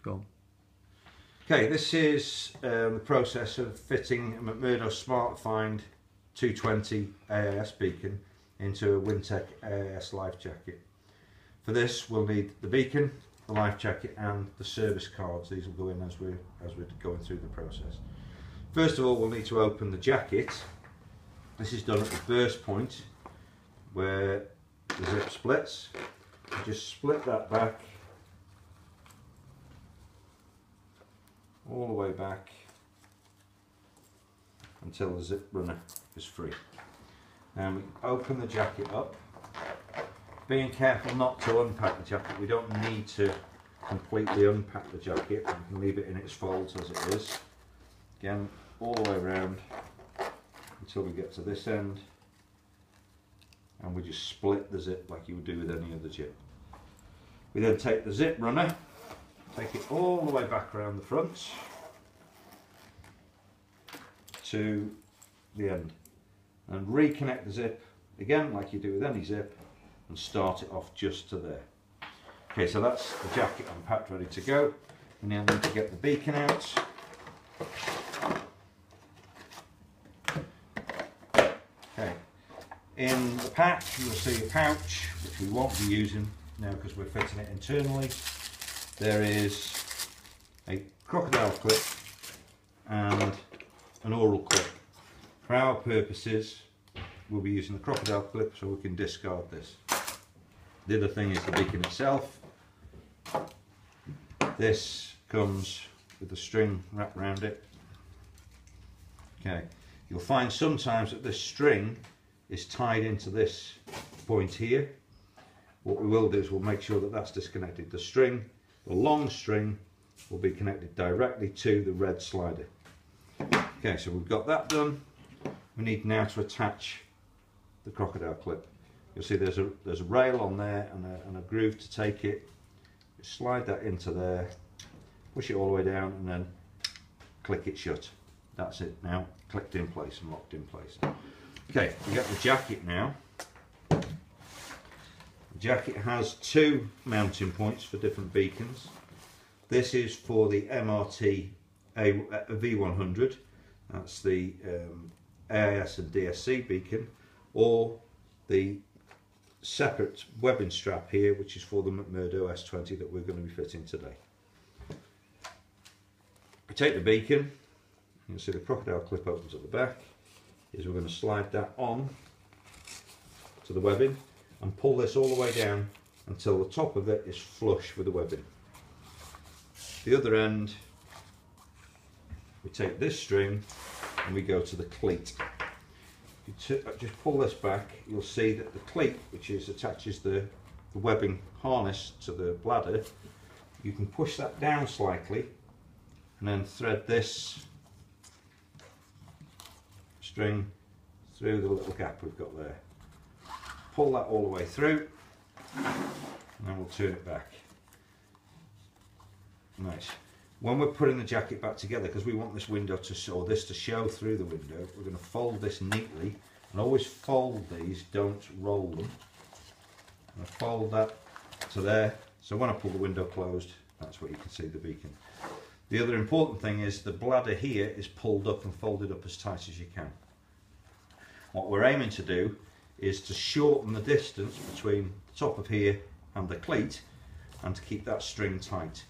Go on. Okay, this is the process of fitting a McMurdo SmartFind 220 AIS beacon into a Wintec AIS life jacket. For this we'll need the beacon, the life jacket and the service cards. These will go in as we're going through the process. First of all, we'll need to open the jacket. This is done at the burst point where the zip splits. You just split that back all the way back until the zip runner is free. And we open the jacket up, being careful not to unpack the jacket. We don't need to completely unpack the jacket, we can leave it in its folds as it is. Again, all the way around until we get to this end, and we just split the zip like you would do with any other zip. We then take the zip runner, take it all the way back around the front to the end and reconnect the zip again like you do with any zip and start it off just to there. Okay, so that's the jacket unpacked, ready to go. We now need to get the beacon out. Okay, in the pack you'll see a pouch which we won't be using now because we're fitting it internally. There is a crocodile clip and an oral clip. For our purposes we'll be using the crocodile clip so we can discard this. The other thing is the beacon itself. This comes with the string wrapped around it. Okay, you'll find sometimes that this string is tied into this point here. What we will do is we'll make sure that that's disconnected. The string, the long string, will be connected directly to the red slider. Okay, so we've got that done. We need now to attach the crocodile clip. You'll see there's a rail on there and a groove to take it. You slide that into there, push it all the way down, and then click it shut. That's it now, clicked in place and locked in place. Okay, we get the jacket now. The jacket has two mounting points for different beacons. This is for the MRT V100, that's the AIS and DSC beacon, or the separate webbing strap here, which is for the McMurdo S20 that we're going to be fitting today. We take the beacon, you'll see the crocodile clip opens at the back. Is we're going to slide that on to the webbing and pull this all the way down until the top of it is flush with the webbing. The other end, we take this string and we go to the cleat. If you just pull this back, you'll see that the cleat, which attaches the webbing harness to the bladder, you can push that down slightly and then thread this string through the little gap we've got there. Pull that all the way through and then we'll turn it back. Nice. When we're putting the jacket back together, because we want this window to show through the window, we're going to fold this neatly, and always fold these, don't roll them. And fold that to there, so when I pull the window closed, that's where you can see the beacon. The other important thing is the bladder here is pulled up and folded up as tight as you can. What we're aiming to do is to shorten the distance between the top of here and the cleat and to keep that string tight.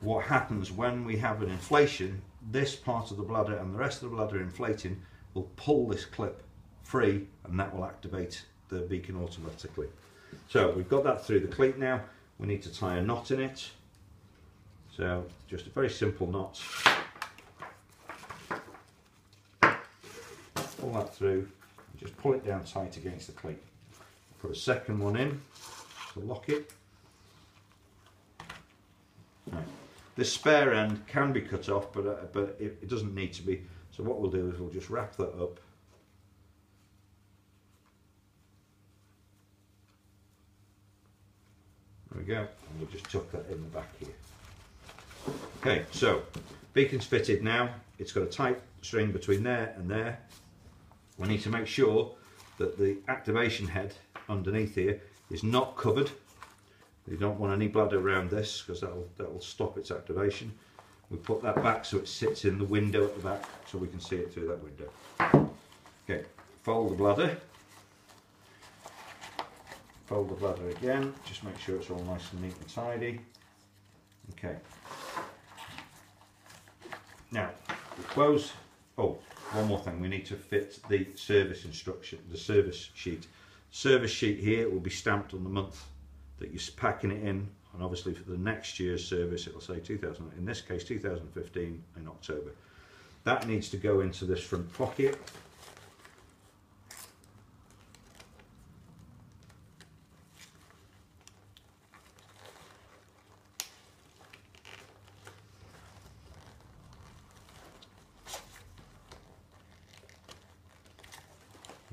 What happens when we have an inflation, this part of the bladder and the rest of the bladder inflating will pull this clip free and that will activate the beacon automatically. So we've got that through the cleat now. We need to tie a knot in it. So just a very simple knot. Pull that through and just pull it down tight against the cleat. Put a second one in to lock it. Right. This spare end can be cut off, but it doesn't need to be. So what we'll do is we'll just wrap that up. There we go, and we'll just tuck that in the back here. Okay, so beacon's fitted now. It's got a tight string between there and there. We need to make sure that the activation head underneath here is not covered You don't want any bladder around this because that will stop its activation. We put that back so it sits in the window at the back so we can see it through that window. Okay, fold the bladder. Fold the bladder again, just make sure it's all nice and neat and tidy. Okay. Now, we close. Oh, one more thing, we need to fit the service instruction, the service sheet. Service sheet here will be stamped on the month that you're packing it in, and obviously for the next year's service it'll say 2000, in this case 2015 in October. That needs to go into this front pocket.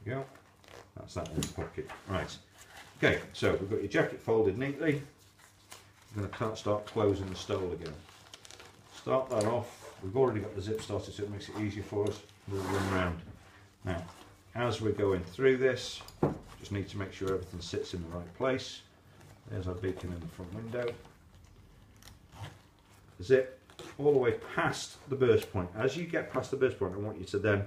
There we go. That's that in the pocket. Right. Okay, so we've got your jacket folded neatly. I'm going to start closing the stole again. Start that off. We've already got the zip started, so it makes it easier for us. We'll run around. Now, as we're going through this, just need to make sure everything sits in the right place. There's our beacon in the front window. Zip all the way past the burst point. As you get past the burst point, I want you to then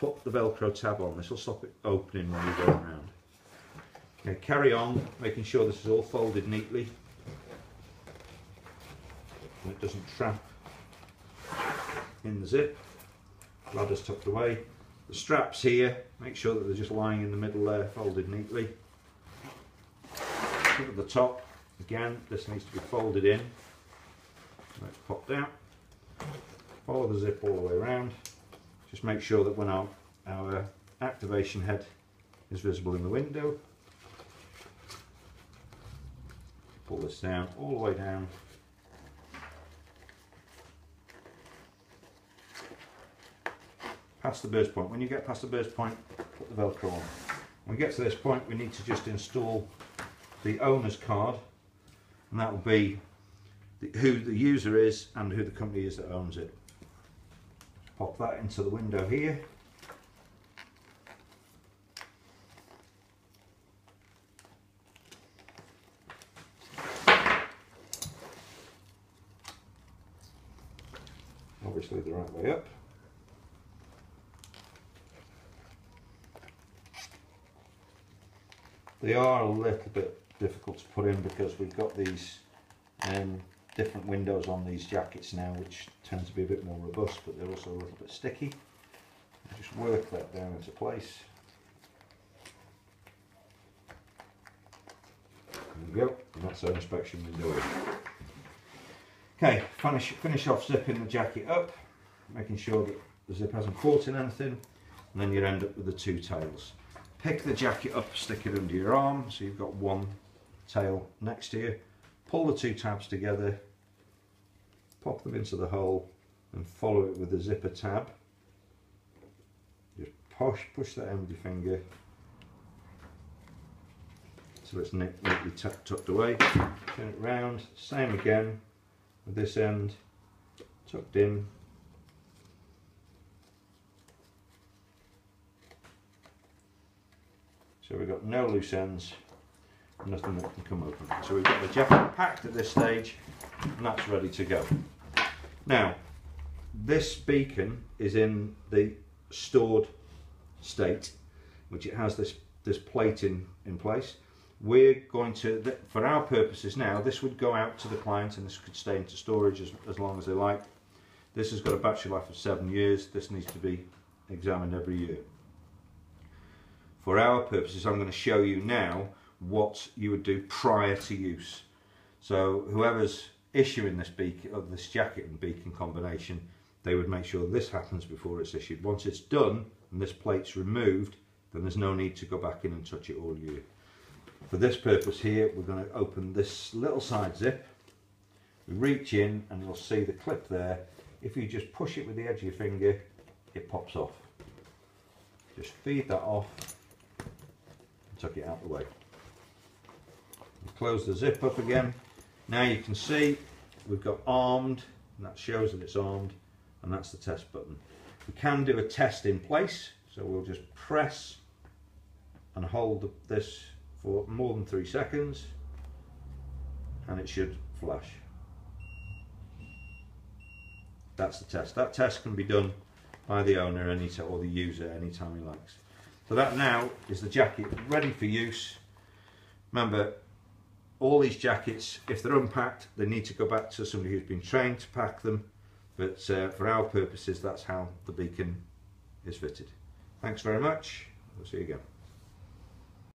put the Velcro tab on. This will stop it opening when you go around. Okay, carry on, making sure this is all folded neatly and it doesn't trap in the zip. Bladder's tucked away. The straps here, make sure that they're just lying in the middle there, folded neatly. Look at the top, again, this needs to be folded in. Let's pop down. Follow the zip all the way around. Just make sure that when our activation head is visible in the window. Pull this down, all the way down. Past the burst point. When you get past the burst point, put the Velcro on. When we get to this point, we need to just install the owner's card, and that will be who the user is and who the company is that owns it. Pop that into the window here. Obviously the right way up. They are a little bit difficult to put in because we've got these different windows on these jackets now, which tend to be a bit more robust, but they're also a little bit sticky. Just work that down into place. There we go, and that's our inspection window. Okay, finish off zipping the jacket up, making sure that the zip hasn't caught in anything, and then you end up with the two tails. Pick the jacket up, stick it under your arm, so you've got one tail next to you. Pull the two tabs together, pop them into the hole, and follow it with the zipper tab. Just push that end with your finger so it's neatly tucked away. Turn it round, same again with this end tucked in. So we've got no loose ends, nothing that can come open. So we've got the jacket packed at this stage, and that's ready to go. Now, this beacon is in the stored state, which it has this plate in place. We're going to, for our purposes now, this would go out to the client and this could stay into storage as long as they like. This has got a battery life of 7 years. This needs to be examined every year. For our purposes, I'm going to show you now what you would do prior to use. So whoever's issuing this beacon, or this jacket and beacon combination, they would make sure this happens before it's issued. Once it's done and this plate's removed, then there's no need to go back in and touch it all year. For this purpose here, we're going to open this little side zip. We reach in and you'll see the clip there. If you just push it with the edge of your finger, it pops off. Just feed that off and tuck it out the way. Close the zip up again. Now you can see we've got armed, and that shows that it's armed, and that's the test button. We can do a test in place, so we'll just press and hold this for more than 3 seconds. and it should flash. That's the test. That test can be done by the owner anytime, or the user anytime he likes. So that now is the jacket ready for use. Remember, all these jackets, if they're unpacked, they need to go back to somebody who's been trained to pack them. But for our purposes, that's how the beacon is fitted. Thanks very much. We'll see you again.